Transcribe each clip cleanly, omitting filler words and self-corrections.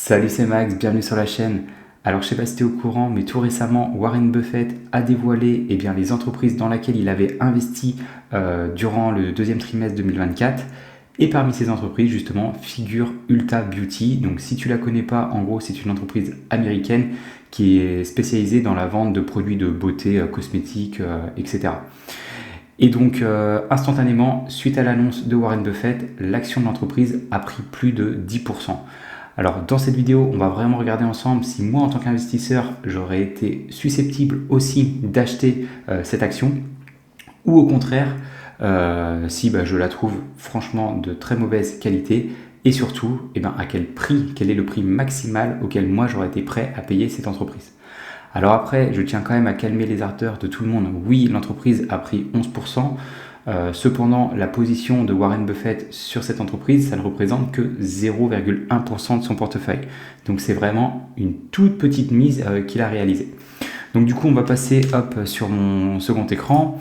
Salut, c'est Max, bienvenue sur la chaîne. Alors je sais pas si tu es au courant, mais tout récemment, Warren Buffett a dévoilé les entreprises dans lesquelles il avait investi durant le deuxième trimestre 2024. Et parmi ces entreprises, justement, figure Ulta Beauty. Donc si tu la connais pas, en gros, c'est une entreprise américaine qui est spécialisée dans la vente de produits de beauté, cosmétiques, etc. Et donc, instantanément, suite à l'annonce de Warren Buffett, l'action de l'entreprise a pris plus de 10%. Alors, dans cette vidéo, on va vraiment regarder ensemble si moi, en tant qu'investisseur, j'aurais été susceptible aussi d'acheter cette action, ou au contraire, si je la trouve franchement de très mauvaise qualité, et surtout, à quel prix, quel est le prix maximal auquel moi, j'aurais été prêt à payer cette entreprise. Alors après, je tiens quand même à calmer les ardeurs de tout le monde. Oui, l'entreprise a pris 11%. Cependant, la position de Warren Buffett sur cette entreprise, ça ne représente que 0,1% de son portefeuille. Donc c'est vraiment une toute petite mise qu'il a réalisée. Donc du coup, on va passer sur mon second écran.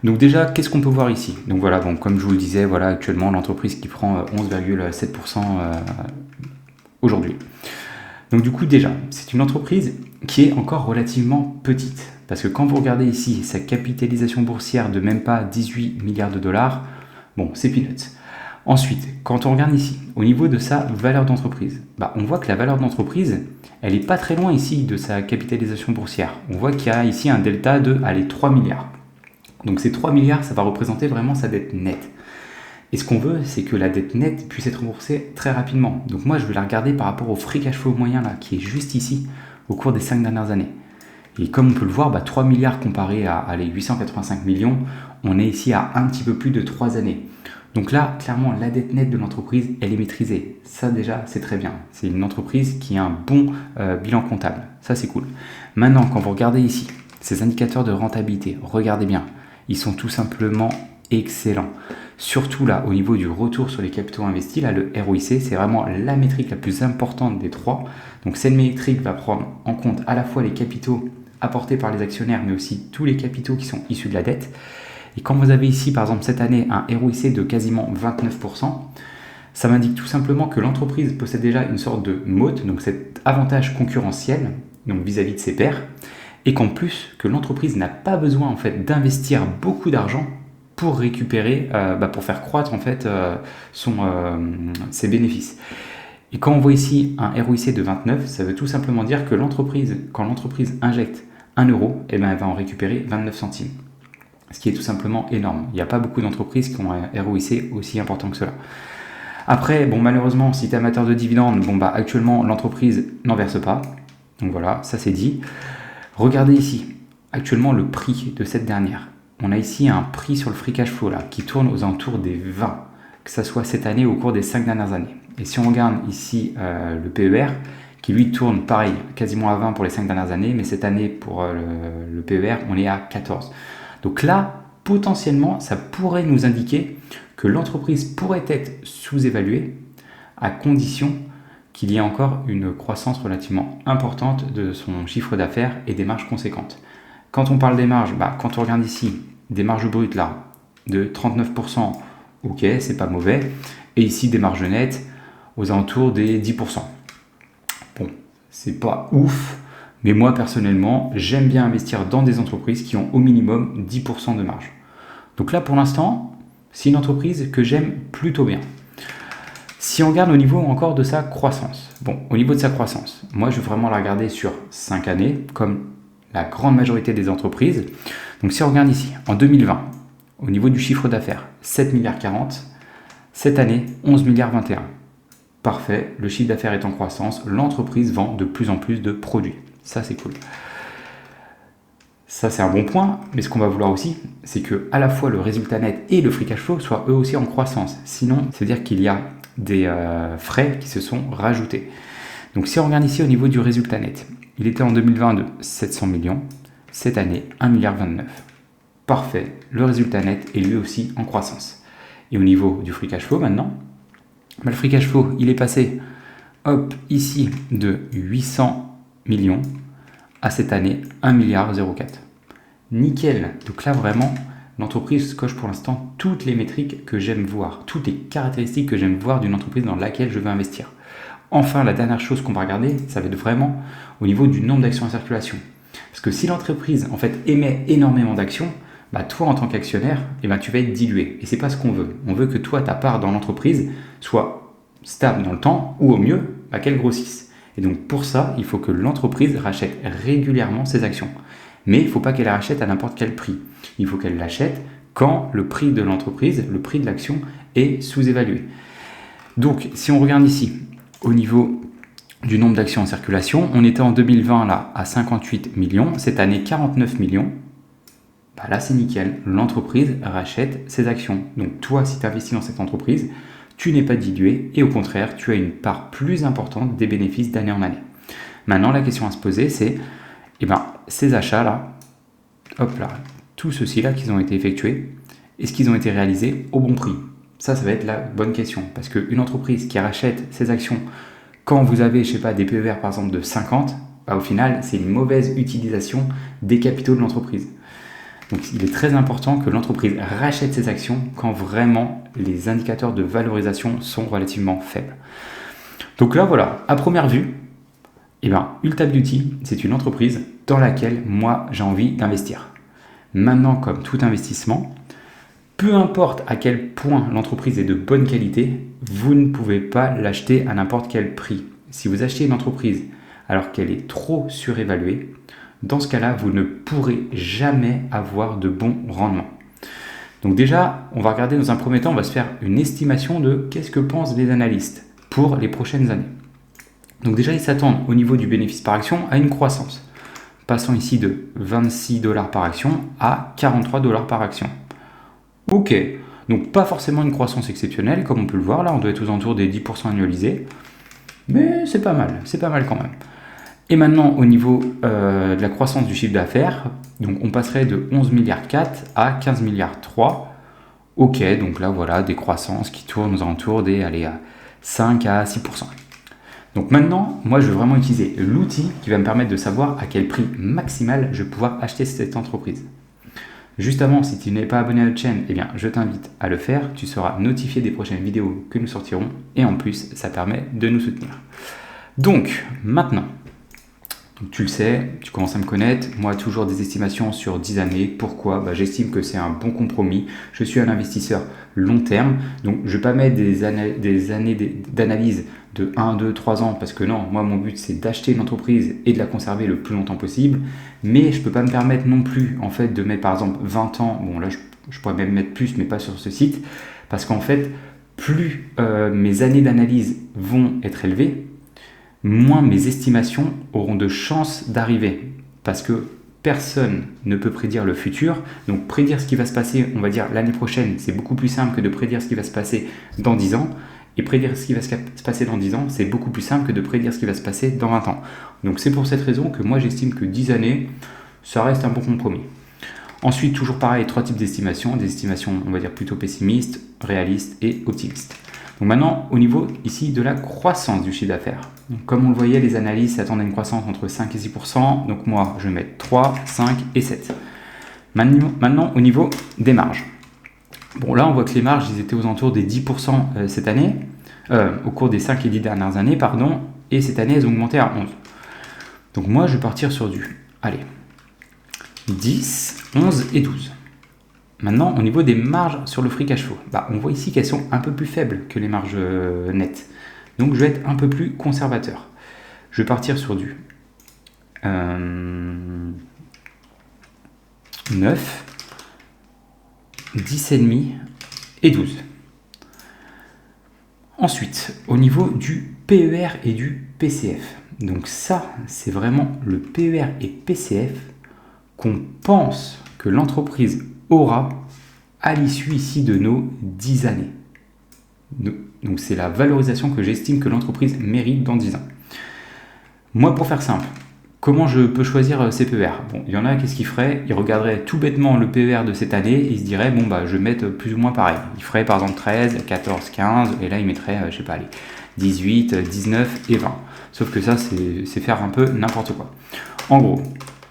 Donc déjà, qu'est-ce qu'on peut voir ici? Donc voilà, comme je vous le disais, voilà actuellement l'entreprise qui prend 11,7% aujourd'hui. Donc du coup déjà, c'est une entreprise qui est encore relativement petite. Parce que quand vous regardez ici sa capitalisation boursière de même pas 18 milliards de dollars, c'est peanuts. Ensuite, quand on regarde ici, au niveau de sa valeur d'entreprise, on voit que la valeur d'entreprise, elle n'est pas très loin ici de sa capitalisation boursière. On voit qu'il y a ici un delta de 3 milliards. Donc ces 3 milliards, ça va représenter vraiment sa dette nette. Et ce qu'on veut, c'est que la dette nette puisse être remboursée très rapidement. Donc moi, je vais la regarder par rapport au free cash flow moyen là, qui est juste ici, au cours des 5 dernières années. Et comme on peut le voir, 3 milliards comparé à les 885 millions, on est ici à un petit peu plus de 3 années. Donc là, clairement, la dette nette de l'entreprise, elle est maîtrisée. Ça déjà, c'est très bien. C'est une entreprise qui a un bon bilan comptable. Ça, c'est cool. Maintenant, quand vous regardez ici, ces indicateurs de rentabilité, regardez bien, ils sont tout simplement excellent. Surtout là, au niveau du retour sur les capitaux investis, là, le ROIC, c'est vraiment la métrique la plus importante des trois. Donc cette métrique va prendre en compte à la fois les capitaux apportés par les actionnaires, mais aussi tous les capitaux qui sont issus de la dette. Et quand vous avez ici, par exemple, cette année, un ROIC de quasiment 29%, ça m'indique tout simplement que l'entreprise possède déjà une sorte de moat, donc cet avantage concurrentiel, donc vis-à-vis de ses pairs, et qu'en plus, que l'entreprise n'a pas besoin en fait d'investir beaucoup d'argent pour récupérer, pour faire croître en fait ses bénéfices. Et quand on voit ici un ROIC de 29, ça veut tout simplement dire que quand l'entreprise injecte 1 euro, elle va en récupérer 29 centimes. Ce qui est tout simplement énorme. Il n'y a pas beaucoup d'entreprises qui ont un ROIC aussi important que cela. Après, malheureusement, si tu es amateur de dividendes, actuellement, l'entreprise n'en verse pas. Donc voilà, ça c'est dit. Regardez ici, actuellement, le prix de cette dernière. On a ici un prix sur le free cash flow là, qui tourne aux alentours des 20, que ce soit cette année ou au cours des 5 dernières années. Et si on regarde ici le PER, qui lui tourne pareil, quasiment à 20 pour les 5 dernières années, mais cette année pour le PER, on est à 14. Donc là, potentiellement, ça pourrait nous indiquer que l'entreprise pourrait être sous-évaluée à condition qu'il y ait encore une croissance relativement importante de son chiffre d'affaires et des marges conséquentes. Quand on parle des marges, quand on regarde ici, des marges brutes là, de 39%, ok, c'est pas mauvais. Et ici, des marges nettes aux alentours des 10%. C'est pas ouf, mais moi personnellement, j'aime bien investir dans des entreprises qui ont au minimum 10% de marge. Donc là, pour l'instant, c'est une entreprise que j'aime plutôt bien. Si on regarde au niveau encore de sa croissance, au niveau de sa croissance, moi je vais vraiment la regarder sur 5 années, comme la grande majorité des entreprises. Donc si on regarde ici, en 2020, au niveau du chiffre d'affaires, 7 milliards 40, cette année, 11 milliards 21. Parfait, le chiffre d'affaires est en croissance, l'entreprise vend de plus en plus de produits. Ça c'est cool. Ça c'est un bon point, mais ce qu'on va vouloir aussi, c'est que à la fois le résultat net et le free cash flow soient eux aussi en croissance. Sinon, c'est-à-dire qu'il y a des frais qui se sont rajoutés. Donc si on regarde ici au niveau du résultat net, il était en 2020 de 700 millions, cette année 1,29 milliard. Parfait, le résultat net est lui aussi en croissance. Et au niveau du free cash flow maintenant, le free cash flow il est passé ici de 800 millions à cette année 1,04 milliard. Nickel, donc là vraiment l'entreprise coche pour l'instant toutes les métriques que j'aime voir, toutes les caractéristiques que j'aime voir d'une entreprise dans laquelle je veux investir. Enfin, la dernière chose qu'on va regarder, ça va être vraiment au niveau du nombre d'actions en circulation. Parce que si l'entreprise en fait émet énormément d'actions, bah, toi en tant qu'actionnaire, tu vas être dilué. Et c'est pas ce qu'on veut. On veut que toi, ta part dans l'entreprise soit stable dans le temps ou au mieux, qu'elle grossisse. Et donc pour ça, il faut que l'entreprise rachète régulièrement ses actions. Mais il ne faut pas qu'elle la rachète à n'importe quel prix. Il faut qu'elle l'achète quand le prix de l'entreprise, le prix de l'action est sous-évalué. Donc si on regarde ici, au niveau du nombre d'actions en circulation, on était en 2020 là à 58 millions, cette année 49 millions. Là c'est nickel, l'entreprise rachète ses actions. Donc toi, si tu investis dans cette entreprise, tu n'es pas dilué et au contraire, tu as une part plus importante des bénéfices d'année en année. Maintenant, la question à se poser, c'est ces achats-là, tout ceci-là qu'ils ont été effectués, est-ce qu'ils ont été réalisés au bon prix? Ça va être la bonne question. Parce qu'une entreprise qui rachète ses actions quand vous avez, des PER par exemple de 50, au final, c'est une mauvaise utilisation des capitaux de l'entreprise. Donc il est très important que l'entreprise rachète ses actions quand vraiment les indicateurs de valorisation sont relativement faibles. Donc là, voilà, à première vue, Ulta Beauty, c'est une entreprise dans laquelle moi j'ai envie d'investir. Maintenant, comme tout investissement, peu importe à quel point l'entreprise est de bonne qualité, vous ne pouvez pas l'acheter à n'importe quel prix. Si vous achetez une entreprise alors qu'elle est trop surévaluée, dans ce cas-là, vous ne pourrez jamais avoir de bons rendements. Donc déjà, on va regarder dans un premier temps, on va se faire une estimation de qu'est-ce que pensent les analystes pour les prochaines années. Donc déjà, ils s'attendent au niveau du bénéfice par action à une croissance, passant ici de 26 $ par action à 43 $ par action. Ok, donc pas forcément une croissance exceptionnelle, comme on peut le voir, là on doit être aux alentours des 10% annualisés, mais c'est pas mal quand même. Et maintenant, au niveau de la croissance du chiffre d'affaires, donc on passerait de 11,4 milliards à 15,3 milliards. Ok, donc là voilà, des croissances qui tournent aux alentours des 5 à 6%. Donc maintenant, moi je veux vraiment utiliser l'outil qui va me permettre de savoir à quel prix maximal je vais pouvoir acheter cette entreprise. Juste avant, si tu n'es pas abonné à notre chaîne, je t'invite à le faire. Tu seras notifié des prochaines vidéos que nous sortirons. Et en plus, ça permet de nous soutenir. Donc, maintenant, tu le sais, tu commences à me connaître. Moi, toujours des estimations sur 10 années. Pourquoi ? J'estime que c'est un bon compromis. Je suis un investisseur long terme. Donc, je ne vais pas mettre des années d'analyse de 1, 2, 3 ans. Parce que non, moi, mon but, c'est d'acheter une entreprise et de la conserver le plus longtemps possible. Mais je ne peux pas me permettre non plus, en fait, de mettre, par exemple, 20 ans. Bon, là, je pourrais même mettre plus, mais pas sur ce site. Parce qu'en fait, plus mes années d'analyse vont être élevées, moins mes estimations auront de chances d'arriver. Parce que personne ne peut prédire le futur. Donc prédire ce qui va se passer, on va dire l'année prochaine, c'est beaucoup plus simple que de prédire ce qui va se passer dans 10 ans. Et prédire ce qui va se passer dans 10 ans, c'est beaucoup plus simple que de prédire ce qui va se passer dans 20 ans. Donc c'est pour cette raison que moi j'estime que 10 années, ça reste un bon compromis. Ensuite, toujours pareil, 3 types d'estimations. Des estimations, on va dire plutôt pessimistes, réalistes et optimistes. Donc maintenant, au niveau ici de la croissance du chiffre d'affaires. Donc, comme on le voyait, les analystes s'attendent à une croissance entre 5 et 6%. Donc moi, je vais mettre 3, 5 et 7. Maintenant, au niveau des marges. Bon, là, on voit que les marges, ils étaient aux alentours des 10% cette année, au cours des 5 et 10 dernières années, pardon. Et cette année, elles ont augmenté à 11. Donc moi, je vais partir sur du, 10, 11 et 12. Maintenant, au niveau des marges sur le free cash flow, on voit ici qu'elles sont un peu plus faibles que les marges nettes. Donc, je vais être un peu plus conservateur. Je vais partir sur du 9, 10,5 et 12. Ensuite, au niveau du PER et du PCF. Donc ça, c'est vraiment le PER et PCF qu'on pense que l'entreprise aura à l'issue ici de nos 10 années. Donc c'est la valorisation que j'estime que l'entreprise mérite dans 10 ans. Moi, pour faire simple, comment je peux choisir ces PER ? Bon, il y en a, qu'est-ce qu'ils feraient ? Ils regarderaient tout bêtement le PER de cette année et ils se diraient, je vais mettre plus ou moins pareil. Ils feraient par exemple 13, 14, 15, et là ils mettraient, 18, 19 et 20. Sauf que ça, c'est faire un peu n'importe quoi. En gros,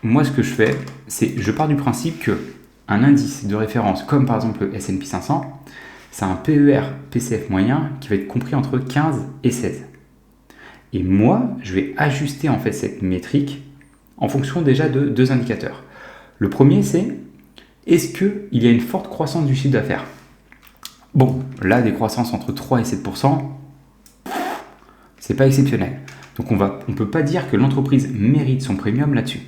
moi ce que je fais, c'est je pars du principe que un indice de référence, comme par exemple le S&P 500, c'est un PER PCF moyen qui va être compris entre 15 et 16. Et moi, je vais ajuster en fait cette métrique en fonction déjà de 2 indicateurs. Le premier, c'est est-ce qu'il y a une forte croissance du chiffre d'affaires? Bon, là, des croissances entre 3 et 7%, c'est pas exceptionnel. Donc on ne peut pas dire que l'entreprise mérite son premium là-dessus.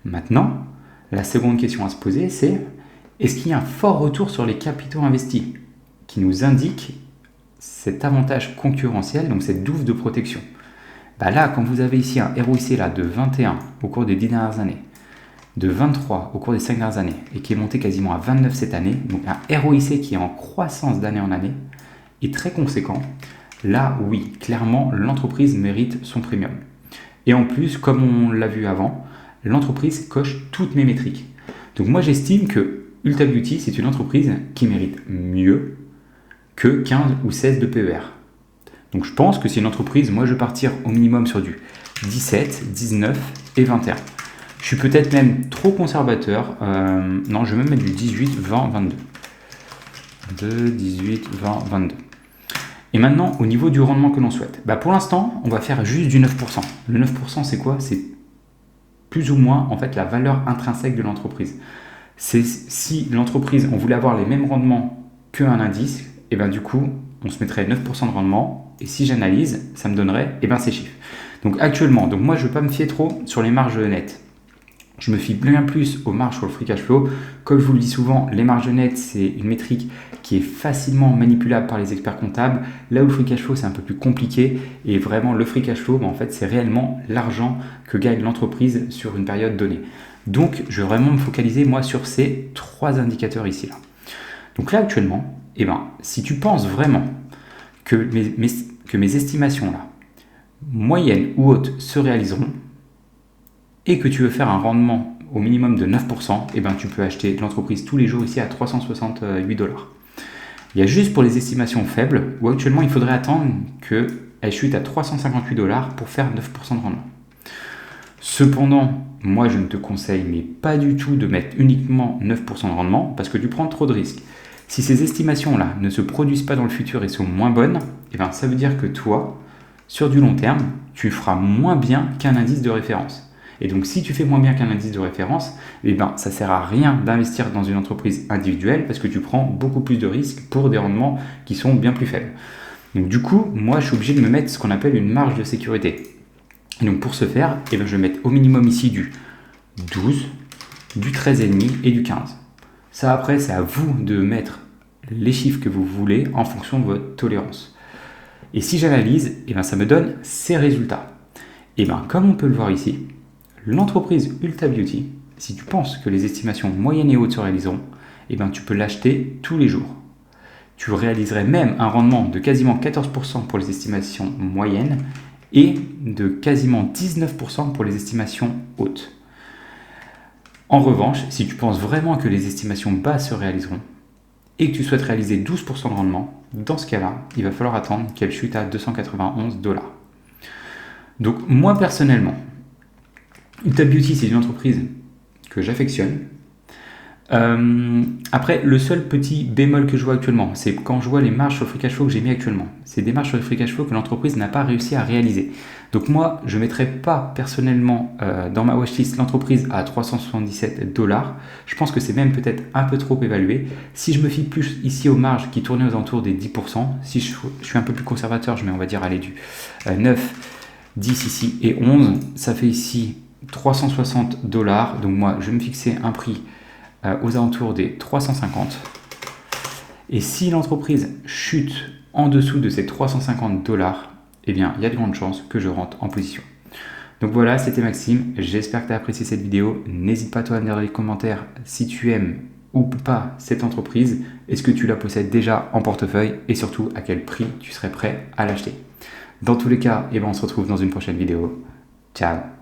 Maintenant, la seconde question à se poser, c'est est-ce qu'il y a un fort retour sur les capitaux investis qui nous indique cet avantage concurrentiel, donc cette douve de protection? Là, quand vous avez ici un ROIC là, de 21 au cours des 10 dernières années, de 23 au cours des 5 dernières années, et qui est monté quasiment à 29 cette année, donc un ROIC qui est en croissance d'année en année, est très conséquent, là, oui, clairement, l'entreprise mérite son premium. Et en plus, comme on l'a vu avant, l'entreprise coche toutes mes métriques. Donc moi, j'estime que Ulta Beauty, c'est une entreprise qui mérite mieux que 15 ou 16 de PER. Donc je pense que c'est une entreprise, moi je vais partir au minimum sur du 17, 19 et 21. Je suis peut-être même trop conservateur. Non, je vais même mettre du 18, 20, 22. 2, 18, 20, 22. Et maintenant, au niveau du rendement que l'on souhaite. Pour l'instant, on va faire juste du 9%. Le 9%, c'est quoi? C'est plus ou moins en fait la valeur intrinsèque de l'entreprise. C'est si l'entreprise, on voulait avoir les mêmes rendements qu'un indice, et du coup, on se mettrait 9% de rendement. Et si j'analyse, ça me donnerait ces chiffres. Donc actuellement, moi je ne veux pas me fier trop sur les marges nettes. Je me fie bien plus aux marges sur le free cash flow. Comme je vous le dis souvent, les marges nettes, c'est une métrique qui est facilement manipulable par les experts comptables. Là où le free cash flow, c'est un peu plus compliqué. Et vraiment, le free cash flow, en fait, c'est réellement l'argent que gagne l'entreprise sur une période donnée. Donc, je vais vraiment me focaliser, moi, sur ces 3 indicateurs ici. Donc là, actuellement, si tu penses vraiment que mes estimations là, moyennes ou hautes, se réaliseront et que tu veux faire un rendement au minimum de 9%, tu peux acheter l'entreprise tous les jours ici à 368 $. Il y a juste pour les estimations faibles où actuellement il faudrait attendre qu'elle chute à 358 $ pour faire 9% de rendement. Cependant, moi je ne te conseille mais pas du tout de mettre uniquement 9% de rendement parce que tu prends trop de risques. Si ces estimations-là ne se produisent pas dans le futur et sont moins bonnes, ça veut dire que toi, sur du long terme, tu feras moins bien qu'un indice de référence. Et donc, si tu fais moins bien qu'un indice de référence, ça ne sert à rien d'investir dans une entreprise individuelle parce que tu prends beaucoup plus de risques pour des rendements qui sont bien plus faibles. Donc, du coup, moi, je suis obligé de me mettre ce qu'on appelle une marge de sécurité. Et donc, pour ce faire, je vais mettre au minimum ici du 12, du 13,5 et du 15. Ça, après, c'est à vous de mettre les chiffres que vous voulez en fonction de votre tolérance. Et si j'analyse, ça me donne ces résultats. Comme on peut le voir ici, l'entreprise Ulta Beauty, si tu penses que les estimations moyennes et hautes se réaliseront, tu peux l'acheter tous les jours. Tu réaliserais même un rendement de quasiment 14% pour les estimations moyennes et de quasiment 19% pour les estimations hautes. En revanche, si tu penses vraiment que les estimations basses se réaliseront et que tu souhaites réaliser 12% de rendement, dans ce cas-là, il va falloir attendre qu'elle chute à 291 $. Donc moi personnellement, Ulta Beauty, c'est une entreprise que j'affectionne. Après, le seul petit bémol que je vois actuellement, c'est quand je vois les marges sur le free cash flow que j'ai mis actuellement. C'est des marges sur le free cash flow que l'entreprise n'a pas réussi à réaliser. Donc moi, je ne mettrai pas personnellement dans ma watchlist l'entreprise à 377 $. Je pense que c'est même peut-être un peu trop évalué. Si je me fie plus ici aux marges qui tournaient aux alentours des 10%, si je suis un peu plus conservateur, je mets, on va dire, aller du 9, 10 ici et 11, ça fait ici 360 $. Donc moi, je vais me fixer un prix aux alentours des 350. Et si l'entreprise chute en dessous de ces 350 $, il y a de grandes chances que je rentre en position. Donc voilà, c'était Maxime. J'espère que tu as apprécié cette vidéo. N'hésite pas toi à me dire dans les commentaires si tu aimes ou pas cette entreprise. Est-ce que tu la possèdes déjà en portefeuille et surtout à quel prix tu serais prêt à l'acheter. Dans tous les cas, on se retrouve dans une prochaine vidéo. Ciao.